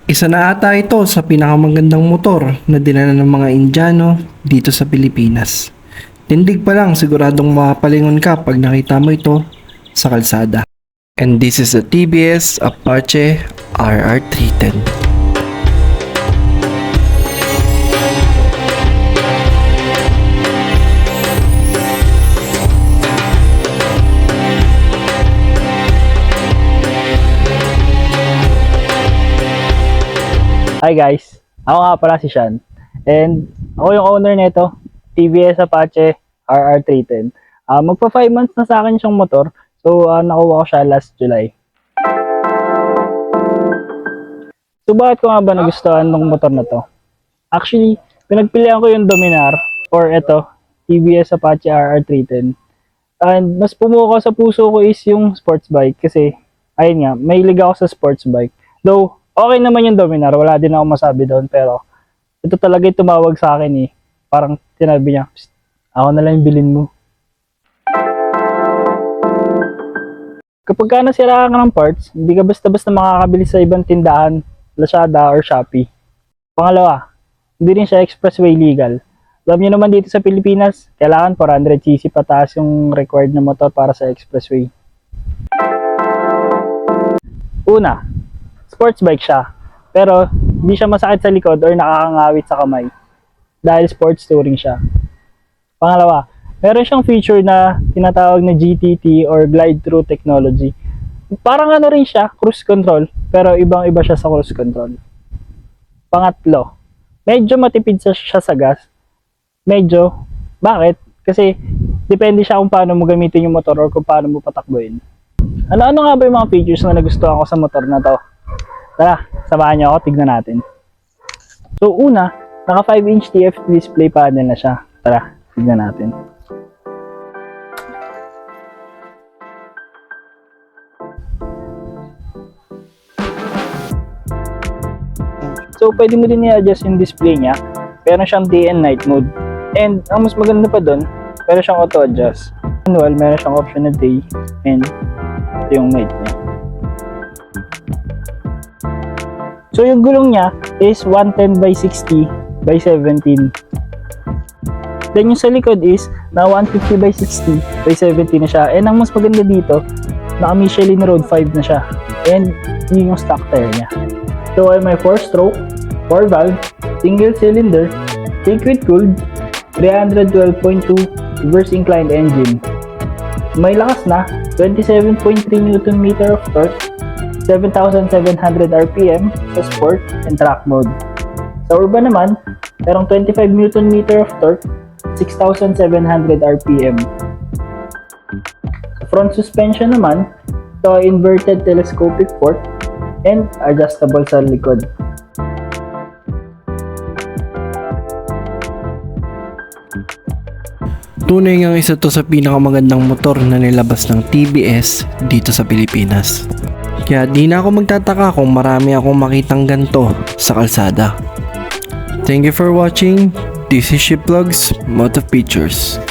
Isa na ata ito sa pinakamagandang motor na dinala ng mga Indiano dito sa Pilipinas. Tindig pa lang siguradong mapapalingon ka pag nakita mo ito sa kalsada. And this is the TVS Apache RR310. Hi guys, ako nga pala si Sean and ako yung owner nito, TVS Apache RR310. Magpa 5 months na sa akin siyang motor, so nakuha ko siya last July. So bakit ko nga ba nagustuhan ng motor na to? Actually, pinagpilian ko yung Dominar or ito, TVS Apache RR310. And mas pumuko sa puso ko is yung sports bike kasi ayun nga, mahilig ako sa sports bike. Though okay naman yung Dominar, wala din ako masabi doon, pero ito talaga yung tumawag sa akin eh. Parang tinabi niya, ako na lang yung bilhin mo. Kapag ka nasiraan ka ng parts, hindi ka basta-basta makakabili sa ibang tindahan, Lazada or Shopee. Pangalawa, hindi rin siya expressway legal. Alam niyo naman dito sa Pilipinas, kailangan 400cc pataas yung required na motor para sa expressway. Una, sports bike siya, pero hindi siya masakit sa likod or nakakangawit sa kamay dahil sports touring siya. Pangalawa, meron siyang feature na tinatawag na GTT or glide through technology. Parang ano rin siya, cruise control, pero ibang-iba siya sa cruise control. Pangatlo, medyo matipid siya sa gas. Medyo, bakit? Kasi depende siya kung paano mo gamitin yung motor or kung paano mo patakbuhin. Ano-ano nga ba yung mga features na nagustuhan ko sa motor na to? Tara, samahan niyo ako, tignan natin. So una, naka 5-inch TFT display panel na siya. Tara, tignan natin. So pwede mo din i-adjust yung display niya. Meron siyang day and night mode. And ang mas maganda pa doon, meron siyang auto-adjust. Manual, meron siyang option na day and ito yung night niya. So yung gulong niya is 110 by 60 by 17. Then yung sa likod is na 150 by 60 by 70 na siya. And ang mas maganda dito, naka Michelin Road 5 na siya. And yun yung stock tire niya. So ay may 4-stroke, 4-valve, single cylinder, liquid cooled, 312.2 reverse inclined engine. May lakas na 27.3 Nm of torque, 7,700 RPM sa sport and track mode. Sa urban naman, merong 25 Nm of torque, 6,700 RPM. Sa front suspension naman, ito ay inverted telescopic fork and adjustable sa likod. Tunay ngang isa to sa pinakamagandang motor na nilabas ng TVS dito sa Pilipinas. Kaya di na ako magtataka kung marami akong makitang ganto sa kalsada. Thank you for watching. This is Shiplugs Moto Pictures.